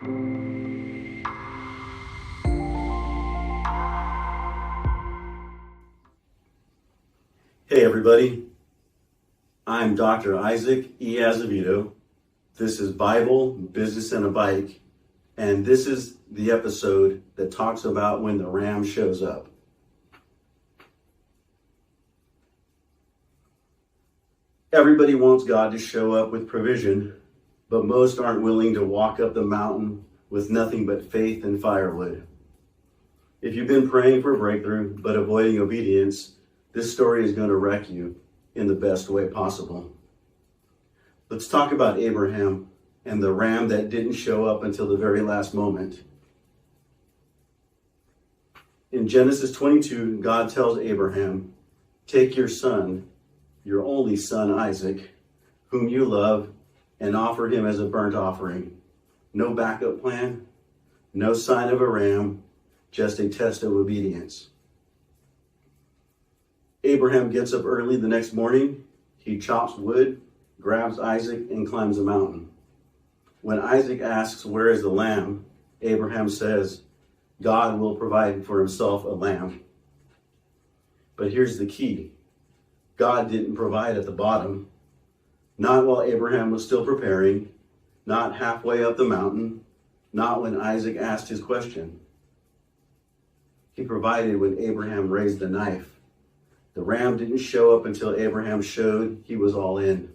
Hey everybody, I'm Dr. Issac E. Azevedo. This is Bible, Business, and a Bike, and this is the episode that talks about when the ram shows up. Everybody wants God to show up with provision, but most aren't willing to walk up the mountain with nothing but faith and firewood. If you've been praying for a breakthrough but avoiding obedience, this story is going to wreck you in the best way possible. Let's talk about Abraham and the ram that didn't show up until the very last moment. In Genesis 22, God tells Abraham, "Take your son, your only son Isaac, whom you love, and offer him as a burnt offering." No backup plan, no sign of a ram, just a test of obedience. Abraham gets up early the next morning. He chops wood, grabs Isaac, and climbs a mountain. When Isaac asks, "Where is the lamb?" Abraham says, "God will provide for himself a lamb." But here's the key. God didn't provide at the bottom. Not while Abraham was still preparing, not halfway up the mountain, not when Isaac asked his question. He provided when Abraham raised the knife. The ram didn't show up until Abraham showed he was all in.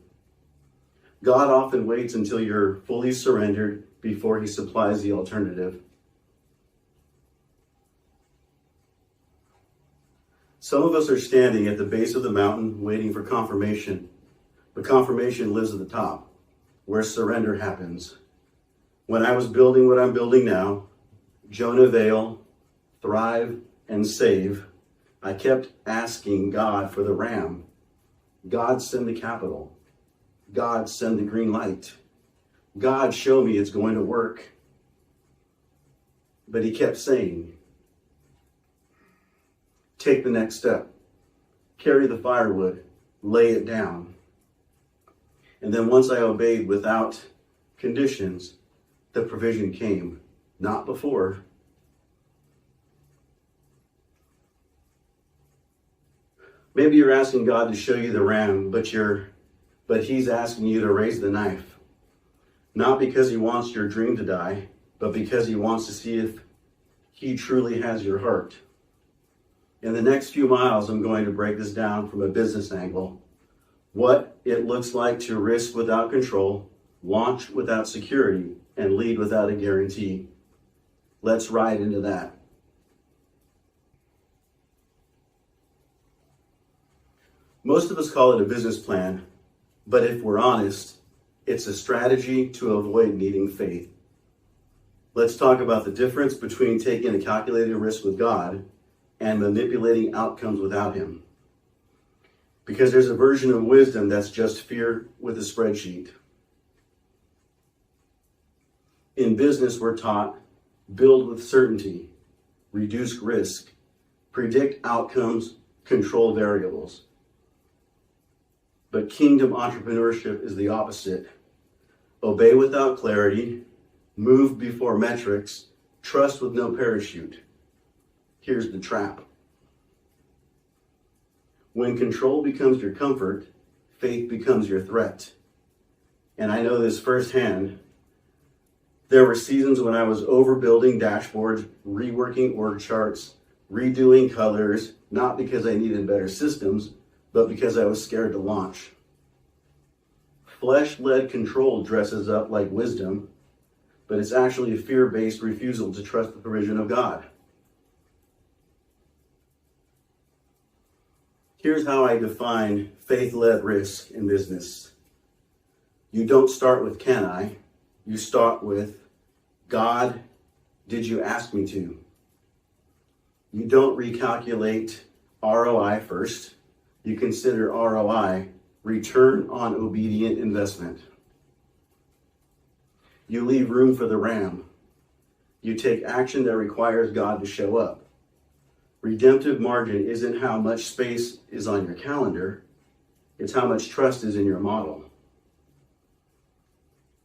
God often waits until you're fully surrendered before he supplies the alternative. Some of us are standing at the base of the mountain waiting for confirmation, but confirmation lives at the top, where surrender happens. When I was building what I'm building now, Jonah Vale, Thrive, and Save, I kept asking God for the ram. God, send the capital. God, send the green light. God, show me it's going to work. But he kept saying, take the next step. Carry the firewood. Lay it down. And then once I obeyed without conditions, the provision came. Not before. Maybe you're asking God to show you the ram, but he's asking you to raise the knife. Not because he wants your dream to die, but because he wants to see if he truly has your heart. In the next few miles, I'm going to break this down from a business angle. What it looks like to risk without control, launch without security, and lead without a guarantee. Let's ride into that. Most of us call it a business plan, but if we're honest, it's a strategy to avoid needing faith. Let's talk about the difference between taking a calculated risk with God and manipulating outcomes without him. Because there's a version of wisdom that's just fear with a spreadsheet. In business, we're taught, build with certainty, reduce risk, predict outcomes, control variables. But kingdom entrepreneurship is the opposite. Obey without clarity, move before metrics, trust with no parachute. Here's the trap. When control becomes your comfort, faith becomes your threat. And I know this firsthand. There were seasons when I was overbuilding dashboards, reworking org charts, redoing colors, not because I needed better systems, but because I was scared to launch. Flesh-led control dresses up like wisdom, but it's actually a fear-based refusal to trust the provision of God. Here's how I define faith-led risk in business. You don't start with can I, you start with God, did you ask me to? You don't recalculate ROI first. You consider ROI, return on obedient investment. You leave room for the ram. You take action that requires God to show up. Redemptive margin isn't how much space is on your calendar. It's how much trust is in your model.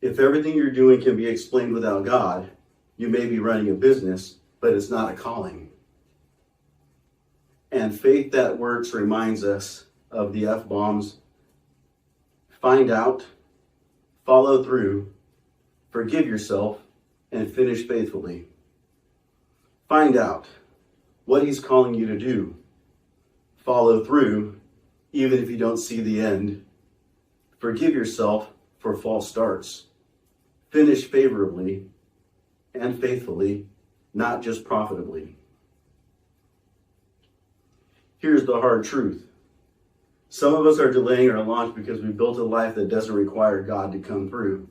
If everything you're doing can be explained without God, you may be running a business, but it's not a calling. And faith that works reminds us of the F-bombs. Find out, follow through, forgive yourself, and finish faithfully. Find out what he's calling you to do. Follow through, even if you don't see the end. Forgive yourself for false starts. Finish favorably and faithfully, not just profitably. Here's the hard truth. Some of us are delaying our launch because we built a life that doesn't require God to come through.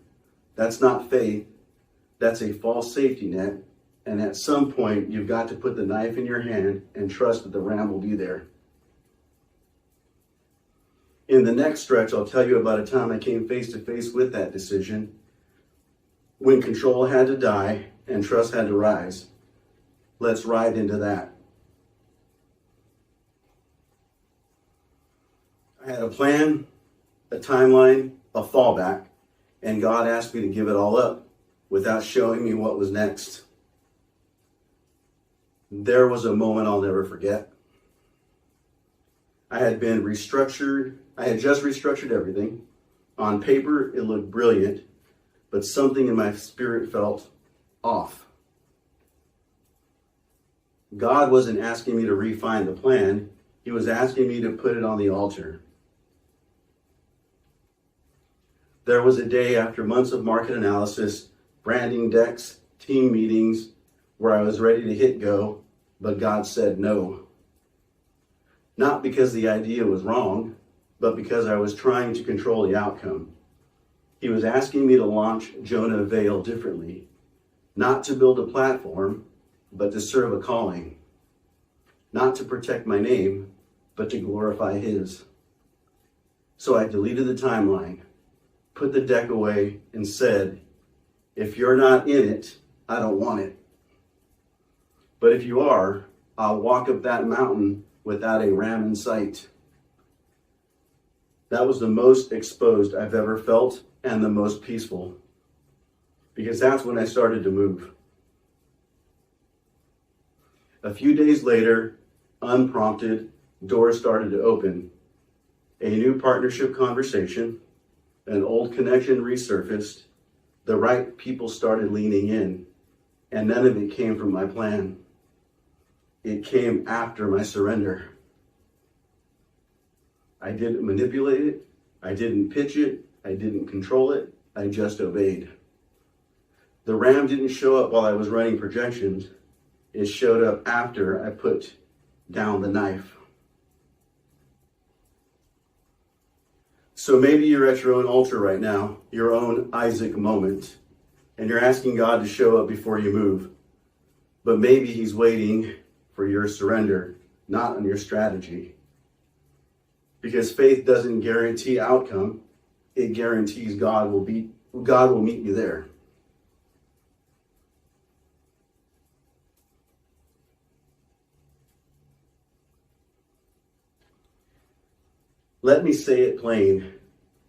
That's not faith. That's a false safety net. And at some point, you've got to put the knife in your hand and trust that the ram will be there. In the next stretch, I'll tell you about a time I came face to face with that decision, when control had to die and trust had to rise. Let's ride into that. I had a plan, a timeline, a fallback, and God asked me to give it all up without showing me what was next. There was a moment I'll never forget. I had just restructured everything. On paper, it looked brilliant, but something in my spirit felt off. God wasn't asking me to refine the plan. He was asking me to put it on the altar. There was a day after months of market analysis, branding decks, team meetings, where I was ready to hit go, but God said no. Not because the idea was wrong, but because I was trying to control the outcome. He was asking me to launch Jonah Veil differently, not to build a platform, but to serve a calling. Not to protect my name, but to glorify his. So I deleted the timeline, put the deck away, and said, if you're not in it, I don't want it. But if you are, I'll walk up that mountain without a ram in sight. That was the most exposed I've ever felt and the most peaceful, because that's when I started to move. A few days later, unprompted, doors started to open. A new partnership conversation, an old connection resurfaced, the right people started leaning in, and none of it came from my plan. It came after my surrender. I didn't manipulate it, I didn't pitch it, I didn't control it, I just obeyed. The ram didn't show up while I was running projections. It showed up after I put down the knife. So maybe you're at your own altar right now, your own Isaac moment, and you're asking God to show up before you move. But maybe he's waiting for your surrender, not on your strategy. Because faith doesn't guarantee outcome, it guarantees God will meet you there. Let me say it plain.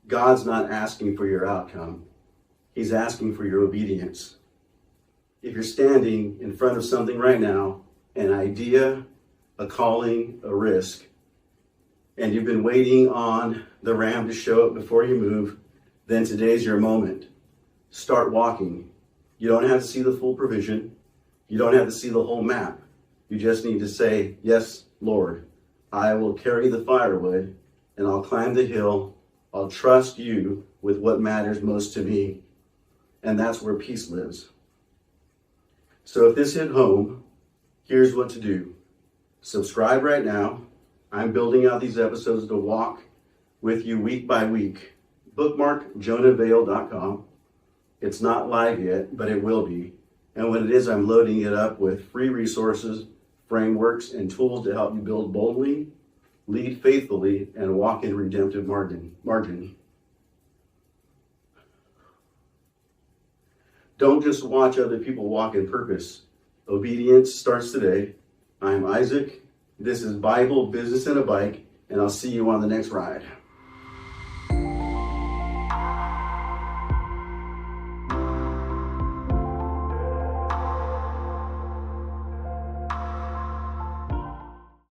God's not asking for your outcome. He's asking for your obedience. If you're standing in front of something right now, an idea, a calling, a risk, and you've been waiting on the ram to show up before you move, then today's your moment. Start walking. You don't have to see the full provision. You don't have to see the whole map. You just need to say, yes, Lord, I will carry the firewood and I'll climb the hill. I'll trust you with what matters most to me. And that's where peace lives. So if this hit home, here's what to do. Subscribe right now. I'm building out these episodes to walk with you week by week. Bookmark jonahveil.com. It's not live yet, but it will be. And when it is, I'm loading it up with free resources, frameworks, and tools to help you build boldly, lead faithfully, and walk in redemptive margin. Don't just watch other people walk in purpose. Obedience starts today. I'm Isaac. This is Bible, Business, and a Bike, and I'll see you on the next ride.